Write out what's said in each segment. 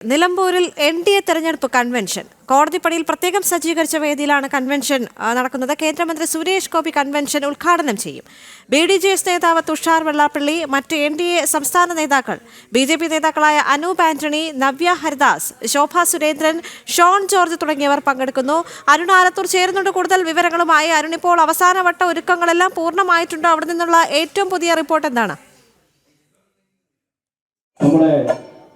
നിലമ്പൂരിൽ NDA തെരഞ്ഞെടുപ്പ് convention കോടതിപ്പടിയിൽ പ്രത്യേകം സജ്ജീകരിച്ച വേദിയിലാണ് കൺവെൻഷൻ നടക്കുന്നത്. കേന്ദ്രമന്ത്രി സുരേഷ് ഗോപി കൺവെൻഷൻ ഉദ്ഘാടനം ചെയ്യും. BDJS നേതാവ് തുഷാർ വെള്ളാപ്പള്ളി, മറ്റ് NDA സംസ്ഥാന നേതാക്കൾ, BJP നേതാക്കളായ അനൂപ് ആന്റണി, നവ്യ ഹരിദാസ്, ശോഭ സുരേന്ദ്രൻ, ഷോൺ ജോർജ് തുടങ്ങിയവർ പങ്കെടുക്കുന്നു. അരുൺ ആലത്തൂർ ചേരുന്നുണ്ട് കൂടുതൽ വിവരങ്ങളുമായി. അരുൺ, ഇപ്പോൾ അവസാനവട്ട ഒരുക്കങ്ങളെല്ലാം പൂർണ്ണമായിട്ടുണ്ടോ? അവിടെ നിന്നുള്ള ഏറ്റവും പുതിയ റിപ്പോർട്ട് എന്താണ്?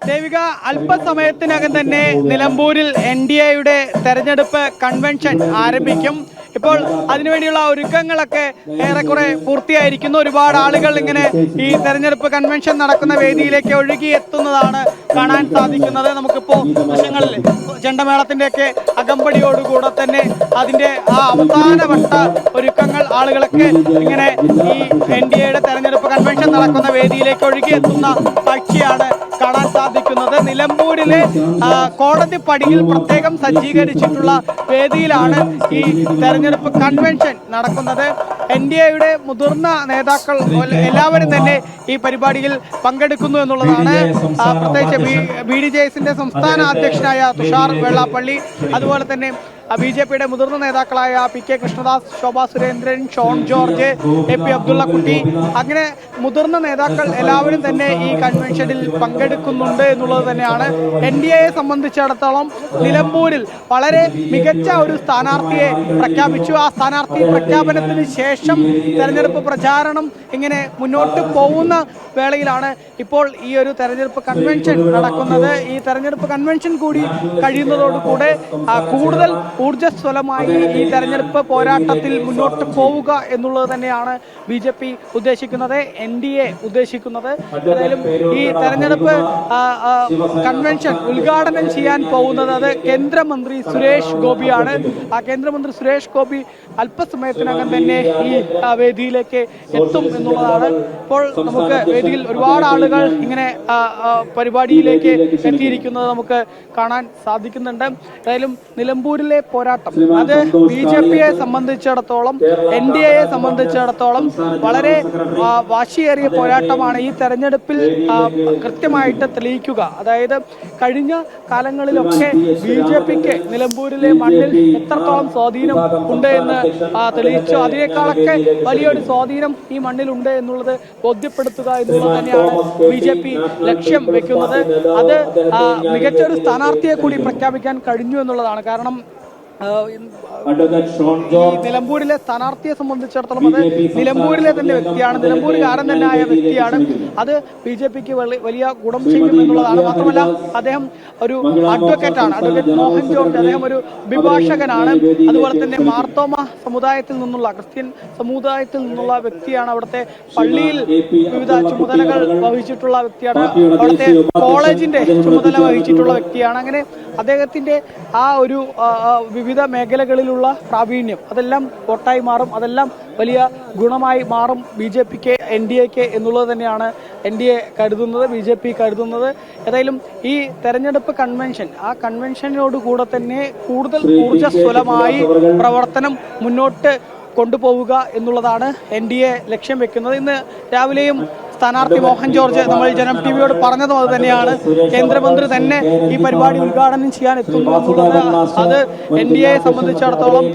ദേവിക, അല്പസമയത്തിനകം തന്നെ നിലമ്പൂരിൽ NDAയുടെ തെരഞ്ഞെടുപ്പ് കൺവെൻഷൻ ആരംഭിക്കും. ഇപ്പോൾ അതിനുവേണ്ടിയുള്ള ഒരുക്കങ്ങളൊക്കെ ഏറെക്കുറെ പൂർത്തിയായിരിക്കുന്നു. ഒരുപാട് ആളുകൾ ഇങ്ങനെ ഈ തെരഞ്ഞെടുപ്പ് കൺവെൻഷൻ നടക്കുന്ന വേദിയിലേക്ക് ഒഴുകിയെത്തുന്നതാണ് കാണാൻ സാധിക്കുന്നത്. നമുക്കിപ്പോൾ ദൃശ്യങ്ങളിൽ ചെണ്ടമേളത്തിൻ്റെയൊക്കെ അകമ്പടിയോടുകൂടെ തന്നെ അതിൻ്റെ ആ അവസാനവട്ട ഒരുക്കങ്ങൾ ആളുകളൊക്കെ ഇങ്ങനെ ഈ NDAയുടെ തെരഞ്ഞെടുപ്പ് കൺവെൻഷൻ നടക്കുന്ന വേദിയിലേക്ക് ഒഴുകിയെത്തുന്ന കാഴ്ചയാണ് കാണാൻ സാധിക്കുന്നത്. നിലമ്പൂരിലെ കോടതി പടിയിൽ പ്രത്യേകം സജ്ജീകരിച്ചിട്ടുള്ള വേദിയിലാണ് ഈ തെരഞ്ഞെടുപ്പ് കൺവെൻഷൻ നടക്കുന്നത്. NDAയുടെ മുതിർന്ന നേതാക്കൾ എല്ലാവരും തന്നെ ഈ പരിപാടിയിൽ പങ്കെടുക്കുന്നു എന്നുള്ളതാണ്. പ്രത്യേകിച്ച് BDJSന്റെ സംസ്ഥാന അധ്യക്ഷനായ തുഷാർ വെള്ളാപ്പള്ളി, അതുപോലെ തന്നെ BJPയുടെ മുതിർന്ന നേതാക്കളായ PK കൃഷ്ണദാസ്, ശോഭ സുരേന്ദ്രൻ, ഷോൺ ജോർജ്, AP അബ്ദുള്ളക്കുട്ടി, അങ്ങനെ മുതിർന്ന നേതാക്കൾ എല്ലാവരും തന്നെ ഈ കൺവെൻഷനിൽ പങ്കെടുക്കുന്നുണ്ട് എന്നുള്ളത് തന്നെയാണ്. NDAയെ സംബന്ധിച്ചിടത്തോളം നിലമ്പൂരിൽ വളരെ മികച്ച ഒരു സ്ഥാനാർത്ഥിയെ പ്രഖ്യാപിച്ചു. ആ സ്ഥാനാർത്ഥി പ്രഖ്യാപനത്തിന് ശേഷം തെരഞ്ഞെടുപ്പ് പ്രചാരണം ഇങ്ങനെ മുന്നോട്ട് പോകുന്ന വേളയിലാണ് ഇപ്പോൾ ഈ ഒരു തെരഞ്ഞെടുപ്പ് കൺവെൻഷൻ നടക്കുന്നത്. ഈ തെരഞ്ഞെടുപ്പ് കൺവെൻഷൻ കൂടി കഴിയുന്നതോടുകൂടെ കൂടുതൽ ഊർജ്ജസ്വലമായി ഈ തെരഞ്ഞെടുപ്പ് പോരാട്ടത്തിൽ മുന്നോട്ട് പോവുക എന്നുള്ളത് തന്നെയാണ് BJP ഉദ്ദേശിക്കുന്നത്, NDA ഉദ്ദേശിക്കുന്നത്. ഏതായാലും ഈ തെരഞ്ഞെടുപ്പ് കൺവെൻഷൻ ഉദ്ഘാടനം ചെയ്യാൻ പോകുന്നത് അത് കേന്ദ്രമന്ത്രി സുരേഷ് ഗോപിയാണ്. ആ കേന്ദ്രമന്ത്രി സുരേഷ് ഗോപി അല്പസമയത്തിനകം തന്നെ ഈ വേദിയിലേക്ക് എത്തും എന്നുള്ളതാണ്. ഇപ്പോൾ നമുക്ക് വേദിയിൽ ഒരുപാട് ആളുകൾ ഇങ്ങനെ പരിപാടിയിലേക്ക് എത്തിയിരിക്കുന്നത് നമുക്ക് കാണാൻ സാധിക്കുന്നുണ്ട്. ഏതായാലും നിലമ്പൂരിലെ പോരാട്ടം അത് BJPയെ സംബന്ധിച്ചിടത്തോളം, NDAയെ സംബന്ധിച്ചിടത്തോളം വളരെ വാശിയേറിയ പോരാട്ടമാണ് ഈ തെരഞ്ഞെടുപ്പിൽ കൃത്യമായിട്ട് തെളിയിക്കുക. അതായത് കഴിഞ്ഞ കാലങ്ങളിലൊക്കെ BJPക്ക് നിലമ്പൂരിലെ മണ്ണിൽ എത്രത്തോളം സ്വാധീനം ഉണ്ട് എന്ന് തെളിയിച്ചു. അതിനേക്കാളൊക്കെ വലിയൊരു സ്വാധീനം ഈ മണ്ണിലുണ്ട് എന്നുള്ളത് ബോധ്യപ്പെടുത്തുക എന്നുള്ളത് തന്നെയാണ് BJP ലക്ഷ്യം വെക്കുന്നത്. അത് മികച്ചൊരു സ്ഥാനാർത്ഥിയെ കൂടി പ്രഖ്യാപിക്കാൻ കഴിഞ്ഞു എന്നുള്ളതാണ്. കാരണം നിലമ്പൂരിലെ സ്ഥാനാർത്ഥിയെ സംബന്ധിച്ചിടത്തോളം അത് നിലമ്പൂരിലെ തന്നെ വ്യക്തിയാണ്, നിലമ്പൂരുകാരൻ തന്നെ ആയ വ്യക്തിയാണ്. അത് BJPക്ക് വലിയ ഗുണം ചെയ്യും എന്നുള്ളതാണ്. മാത്രമല്ല അദ്ദേഹം ഒരു അഡ്വക്കേറ്റാണ്, അഡ്വക്കേറ്റ് മോഹൻ ജോർജ്. അദ്ദേഹം ഒരു അഭിഭാഷകനാണ്. അതുപോലെ തന്നെ മാർത്തോമ സമുദായത്തിൽ നിന്നുള്ള, ക്രിസ്ത്യൻ സമുദായത്തിൽ നിന്നുള്ള വ്യക്തിയാണ്. അവിടുത്തെ പള്ളിയിൽ വിവിധ ചുമതലകൾ വഹിച്ചിട്ടുള്ള വ്യക്തിയാണ്. അവിടുത്തെ കോളേജിന്റെ ചുമതല വഹിച്ചിട്ടുള്ള വ്യക്തിയാണ്. അങ്ങനെ അദ്ദേഹത്തിന്റെ ആ ഒരു വിവിധ മേഖലകളിലുള്ള പ്രാവീണ്യം അതെല്ലാം വോട്ടായി മാറും, അതെല്ലാം വലിയ ഗുണമായി മാറും BJPക്ക്, NDAക്ക് എന്നുള്ളത് തന്നെയാണ് NDA കരുതുന്നത്, BJP കരുതുന്നത്. ഏതായാലും ഈ തെരഞ്ഞെടുപ്പ് കൺവെൻഷൻ, ആ കൺവെൻഷനോടുകൂടെ തന്നെ കൂടുതൽ ഊർജ്ജസ്വലമായി പ്രവർത്തനം മുന്നോട്ട് കൊണ്ടുപോവുക എന്നുള്ളതാണ് NDA ലക്ഷ്യം വെക്കുന്നത്. ഇന്ന് രാവിലെയും സ്ഥാനാർത്ഥി മോഹൻ ജോർജ് നമ്മൾ ജനം TVയോട് പറഞ്ഞതും അത് തന്നെയാണ്. കേന്ദ്രമന്ത്രി തന്നെ ഈ പരിപാടി ഉദ്ഘാടനം ചെയ്യാൻ എത്തുന്നു എന്നുള്ളത് അത് NDAയെ സംബന്ധിച്ചിടത്തോളം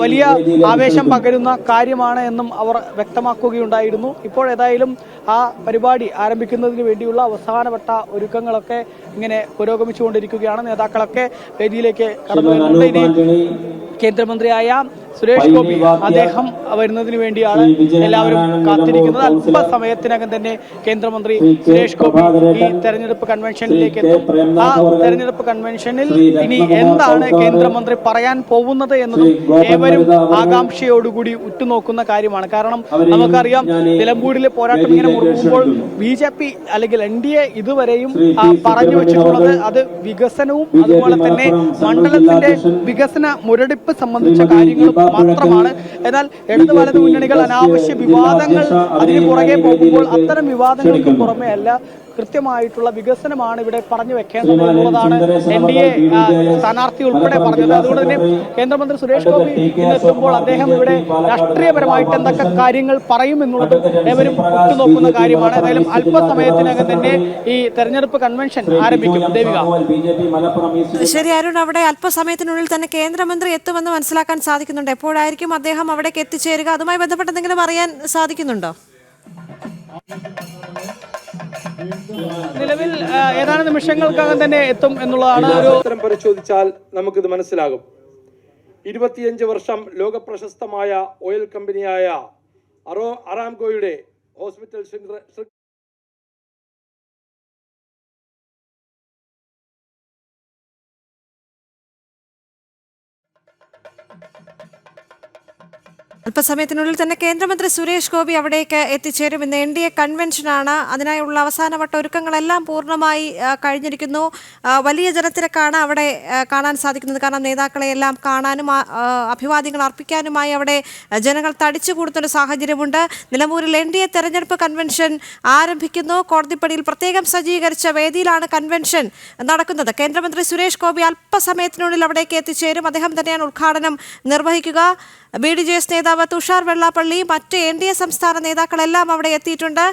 വലിയ ആവേശം പകരുന്ന കാര്യമാണ് എന്നും അവർ വ്യക്തമാക്കുകയുണ്ടായിരുന്നു. ഇപ്പോൾ ഏതായാലും ആ പരിപാടി ആരംഭിക്കുന്നതിന് വേണ്ടിയുള്ള അവസാനവട്ട ഒരുക്കങ്ങളൊക്കെ ഇങ്ങനെ പുരോഗമിച്ചുകൊണ്ടിരിക്കുകയാണ്. നേതാക്കളൊക്കെ വേദിയിലേക്ക് കടന്നു വരുന്നുണ്ട്. ഇനി കേന്ദ്രമന്ത്രിയായ സുരേഷ് ഗോപി അദ്ദേഹം വരുന്നതിന് വേണ്ടിയാണ് എല്ലാവരും കാത്തിരിക്കുന്നത്. അല്പസമയത്തിനകം തന്നെ കേന്ദ്രമന്ത്രി സുരേഷ് ഗോപി ഈ തെരഞ്ഞെടുപ്പ് കൺവെൻഷനിലേക്ക് എത്തും. ആ തെരഞ്ഞെടുപ്പ് കൺവെൻഷനിൽ ഇനി എന്താണ് കേന്ദ്രമന്ത്രി പറയാൻ പോകുന്നത് എന്നതും ഏവരും ആകാംക്ഷയോടുകൂടി ഉറ്റുനോക്കുന്ന കാര്യമാണ്. കാരണം നമുക്കറിയാം, നിലമ്പൂരിലെ പോരാട്ടം ഇങ്ങനെ മുറുകുമ്പോൾ BJP അല്ലെങ്കിൽ NDA ഇതുവരെയും പറഞ്ഞു വെച്ചിട്ടുള്ളത് അത് വികസനവും അതുപോലെ തന്നെ മണ്ഡലത്തിന്റെ വികസന മുരടിപ്പ് സംബന്ധിച്ച കാര്യങ്ങളും മാത്രമാണ്. എന്നാൽ ഇടത് വലത് മുന്നണികൾ അനാവശ്യ വിവാദങ്ങൾ അതിന് പുറകെ പോകുമ്പോൾ അത്തരം വിവാദങ്ങൾക്ക് പുറമെ അല്ല കൃത്യമായിട്ടുള്ള വികസനമാണ് ഇവിടെ പറഞ്ഞു വെക്കേണ്ടത് എന്നുള്ളതാണ് NDA സ്ഥാനാർത്ഥി ഉൾപ്പെടെ പറഞ്ഞത്. അതുകൊണ്ട് തന്നെ കേന്ദ്രമന്ത്രി സുരേഷ് ഗോപി ഇന്നെത്തുമ്പോൾ അദ്ദേഹം ഇവിടെ രാഷ്ട്രീയപരമായിട്ട് എന്തൊക്കെ കാര്യങ്ങൾ പറയും എന്നുള്ളത് ഏവരും ഉറ്റുനോക്കുന്ന കാര്യമാണ്. ഏതായാലും അല്പസമയത്തിനകം തന്നെ ഈ തെരഞ്ഞെടുപ്പ് കൺവെൻഷൻ ആരംഭിക്കും. ദേവിക. ശരി അരുൺ, അവിടെ അല്പസമയത്തിനുള്ളിൽ തന്നെ കേന്ദ്രമന്ത്രി എത്തുമെന്ന് മനസ്സിലാക്കാൻ സാധിക്കുന്നുണ്ട്. എപ്പോഴായിരിക്കും അദ്ദേഹം അവിടേക്ക് എത്തിച്ചേരുക? അതുമായി ബന്ധപ്പെട്ട് എന്തെങ്കിലും അറിയാൻ സാധിക്കുന്നുണ്ടോ? നിലവിൽ ഏതാനും നിമിഷങ്ങൾക്കകം തന്നെ എത്തും എന്നുള്ളതാണ് ഉത്തരം പരിശോധിച്ചാൽ നമുക്കിത് മനസ്സിലാകും. 25 വർഷം ലോക പ്രശസ്തമായ ഓയിൽ കമ്പനിയായ അറാംകോയുടെ ഹോസ്പിറ്റൽ അല്പസമയത്തിനുള്ളിൽ തന്നെ കേന്ദ്രമന്ത്രി സുരേഷ് ഗോപി അവിടേക്ക് എത്തിച്ചേരും. ഇന്ന് NDA കൺവെൻഷനാണ്. അതിനായുള്ള അവസാനവട്ട ഒരുക്കങ്ങളെല്ലാം പൂർണ്ണമായി കഴിഞ്ഞിരിക്കുന്നു. വലിയ ജനത്തിരക്കാണ് അവിടെ കാണാൻ സാധിക്കുന്നത്. കാരണം നേതാക്കളെയെല്ലാം കാണാനും അഭിവാദ്യങ്ങൾ അർപ്പിക്കാനുമായി അവിടെ ജനങ്ങൾ തടിച്ചുകൂടുന്നൊരു സാഹചര്യമുണ്ട്. നിലമ്പൂരിൽ NDA തെരഞ്ഞെടുപ്പ് കൺവെൻഷൻ ആരംഭിക്കുന്നു. കോടതിപ്പടിയിൽ പ്രത്യേകം സജ്ജീകരിച്ച വേദിയിലാണ് കൺവെൻഷൻ നടക്കുന്നത്. കേന്ദ്രമന്ത്രി സുരേഷ് ഗോപി അല്പസമയത്തിനുള്ളിൽ അവിടേക്ക് എത്തിച്ചേരും. അദ്ദേഹം തന്നെയാണ് ഉദ്ഘാടനം നിർവഹിക്കുക. BDJS നേതാവ് തുഷാർ വെള്ളാപ്പള്ളി, മറ്റ് NDA സംസ്ഥാന നേതാക്കളെല്ലാം അവിടെ എത്തിയിട്ടുണ്ട്.